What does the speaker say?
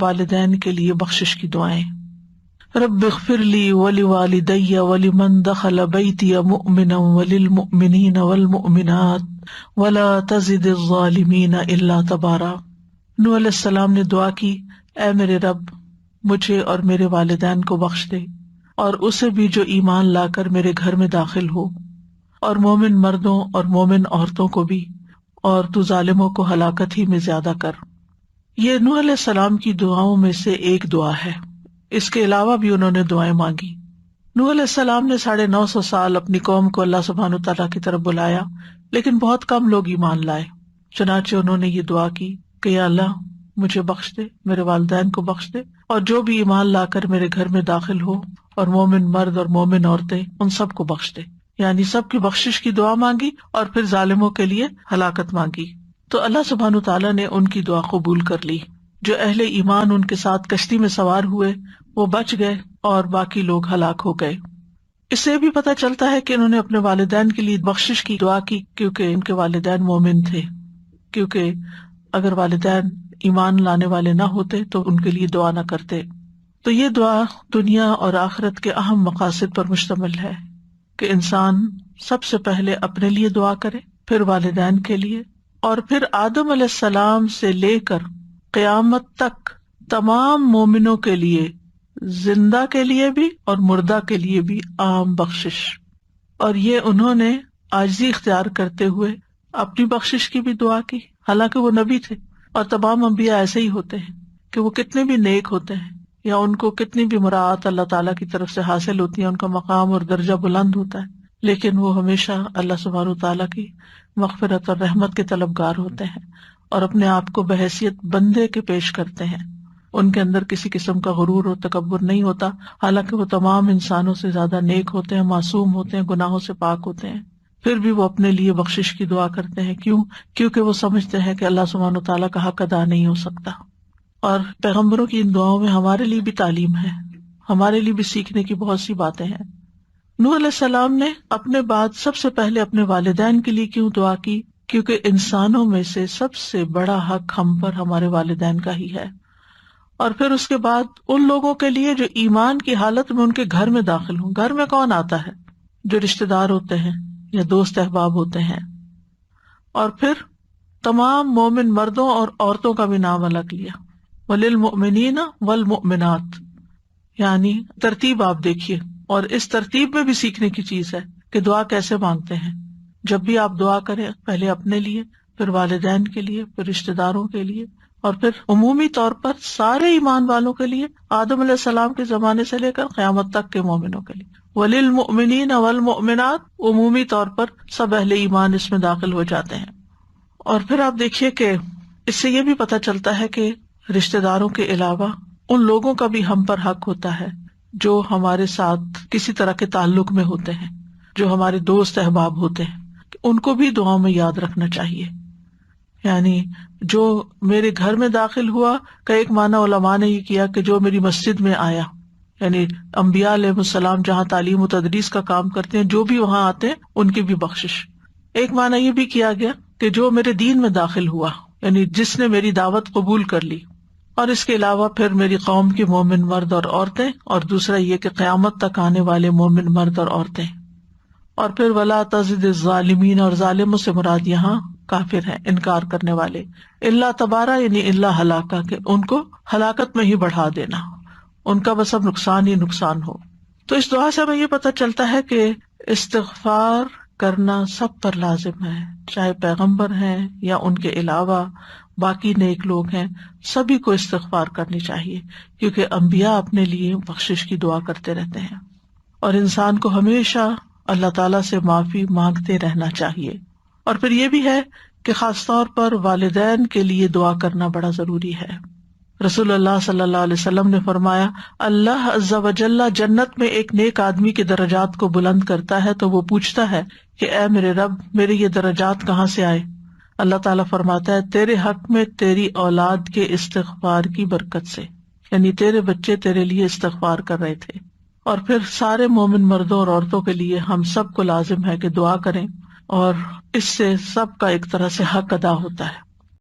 والدین کے لیے بخشش کی دعائیں. رب اغفر لی ولوالدی ولمن دخل بیتی مؤمنا وللمؤمنین والمؤمنات ولا تزد الظالمین الا تبارا. نوح علیہ السلام نے دعا کی، اے میرے رب مجھے اور میرے والدین کو بخش دے، اور اسے بھی جو ایمان لا کر میرے گھر میں داخل ہو، اور مومن مردوں اور مومن عورتوں کو بھی، اور تو ظالموں کو ہلاکت ہی میں زیادہ کر. یہ نوح علیہ السلام کی دعاؤں میں سے ایک دعا ہے. اس کے علاوہ بھی انہوں نے دعائیں مانگی. نوح علیہ السلام نے 950 سال اپنی قوم کو اللہ سبحانہ وتعالیٰ کی طرف بلایا، لیکن بہت کم لوگ ایمان لائے. چنانچہ انہوں نے یہ دعا کی کہ یا اللہ مجھے بخش دے، میرے والدین کو بخش دے، اور جو بھی ایمان لا کر میرے گھر میں داخل ہو، اور مومن مرد اور مومن عورتیں، ان سب کو بخش دے. یعنی سب کی بخشش کی دعا مانگی اور پھر ظالموں کے لیے ہلاکت مانگی. تو اللہ سبحانہ وتعالیٰ نے ان کی دعا قبول کر لی. جو اہل ایمان ان کے ساتھ کشتی میں سوار ہوئے وہ بچ گئے اور باقی لوگ ہلاک ہو گئے. اس سے بھی پتہ چلتا ہے کہ انہوں نے اپنے والدین کے لیے بخشش کی دعا کی، کیونکہ ان کے والدین مومن تھے. کیونکہ اگر والدین ایمان لانے والے نہ ہوتے تو ان کے لیے دعا نہ کرتے. تو یہ دعا دنیا اور آخرت کے اہم مقاصد پر مشتمل ہے کہ انسان سب سے پہلے اپنے لیے دعا کرے، پھر والدین کے لیے، اور پھر آدم علیہ السلام سے لے کر قیامت تک تمام مومنوں کے لیے، زندہ کے لیے بھی اور مردہ کے لیے بھی عام بخشش. اور یہ انہوں نے عاجزی اختیار کرتے ہوئے اپنی بخشش کی بھی دعا کی، حالانکہ وہ نبی تھے. اور تمام انبیاء ایسے ہی ہوتے ہیں کہ وہ کتنے بھی نیک ہوتے ہیں یا ان کو کتنی بھی مراعات اللہ تعالیٰ کی طرف سے حاصل ہوتی ہے، ان کا مقام اور درجہ بلند ہوتا ہے، لیکن وہ ہمیشہ اللہ سبحانہ وتعالیٰ کی مغفرت اور رحمت کے طلبگار ہوتے ہیں اور اپنے آپ کو بحیثیت بندے کے پیش کرتے ہیں. ان کے اندر کسی قسم کا غرور اور تکبر نہیں ہوتا، حالانکہ وہ تمام انسانوں سے زیادہ نیک ہوتے ہیں، معصوم ہوتے ہیں، گناہوں سے پاک ہوتے ہیں. پھر بھی وہ اپنے لیے بخشش کی دعا کرتے ہیں. کیوں؟ کیونکہ وہ سمجھتے ہیں کہ اللہ سبحانہ وتعالیٰ کا حق ادا نہیں ہو سکتا. اور پیغمبروں کی ان دعاؤں میں ہمارے لیے بھی تعلیم ہے، ہمارے لیے بھی سیکھنے کی بہت سی باتیں ہیں. نوح علیہ السلام نے اپنے بعد سب سے پہلے اپنے والدین کے لیے کیوں دعا کی؟ کیونکہ انسانوں میں سے سب سے بڑا حق ہم پر ہمارے والدین کا ہی ہے. اور پھر اس کے بعد ان لوگوں کے لیے جو ایمان کی حالت میں ان کے گھر میں داخل ہوں. گھر میں کون آتا ہے؟ جو رشتہ دار ہوتے ہیں یا دوست احباب ہوتے ہیں. اور پھر تمام مومن مردوں اور عورتوں کا بھی نام الگ لیا، وَلِلْمُؤْمِنِينَ وَالْمُؤْمِنَاتِ. یعنی ترتیب آپ دیکھیے، اور اس ترتیب میں بھی سیکھنے کی چیز ہے کہ دعا کیسے مانگتے ہیں. جب بھی آپ دعا کریں پہلے اپنے لیے، پھر والدین کے لیے، پھر رشتہ داروں کے لیے، اور پھر عمومی طور پر سارے ایمان والوں کے لیے، آدم علیہ السلام کے زمانے سے لے کر قیامت تک کے مومنوں کے لیے. وَلِلْمُؤْمِنِينَ وَالْمُؤْمِنَاتِ، عمومی طور پر سب اہل ایمان اس میں داخل ہو جاتے ہیں. اور پھر آپ دیکھیے کہ اس سے یہ بھی پتہ چلتا ہے کہ رشتہ داروں کے علاوہ ان لوگوں کا بھی ہم پر حق ہوتا ہے جو ہمارے ساتھ کسی طرح کے تعلق میں ہوتے ہیں، جو ہمارے دوست احباب ہوتے ہیں، ان کو بھی دعاؤں میں یاد رکھنا چاہیے. یعنی جو میرے گھر میں داخل ہوا کا ایک معنی علماء نے یہ کیا کہ جو میری مسجد میں آیا، یعنی انبیاء علیہ السلام جہاں تعلیم و تدریس کا کام کرتے ہیں، جو بھی وہاں آتے ہیں ان کی بھی بخشش. ایک معنی یہ بھی کیا گیا کہ جو میرے دین میں داخل ہوا، یعنی جس نے میری دعوت قبول کر لی. اور اس کے علاوہ پھر میری قوم کے مومن مرد اور عورتیں، اور دوسرا یہ کہ قیامت تک آنے والے مومن مرد اور عورتیں. اور پھر ولا تزد الظالمین، اور ظالموں سے مراد یہاں کافر ہیں، انکار کرنے والے. اللہ تبارا یعنی اللہ ہلاکا، کہ ان کو ہلاکت میں ہی بڑھا دینا، ان کا بس اب نقصان ہی نقصان ہو. تو اس دعا سے ہمیں یہ پتہ چلتا ہے کہ استغفار کرنا سب پر لازم ہے، چاہے پیغمبر ہیں یا ان کے علاوہ باقی نیک لوگ ہیں، سبھی کو استغفار کرنی چاہیے، کیونکہ انبیاء اپنے لیے بخشش کی دعا کرتے رہتے ہیں. اور انسان کو ہمیشہ اللہ تعالیٰ سے معافی مانگتے رہنا چاہیے. اور پھر یہ بھی ہے کہ خاص طور پر والدین کے لیے دعا کرنا بڑا ضروری ہے. رسول اللہ صلی اللہ علیہ وسلم نے فرمایا، اللہ عز و جل جنت میں ایک نیک آدمی کے درجات کو بلند کرتا ہے تو وہ پوچھتا ہے کہ اے میرے رب، میرے یہ درجات کہاں سے آئے؟ اللہ تعالیٰ فرماتا ہے تیرے حق میں تیری اولاد کے استغفار کی برکت سے، یعنی تیرے بچے تیرے لیے استغفار کر رہے تھے. اور پھر سارے مومن مردوں اور عورتوں کے لیے ہم سب کو لازم ہے کہ دعا کریں، اور اس سے سب کا ایک طرح سے حق ادا ہوتا ہے.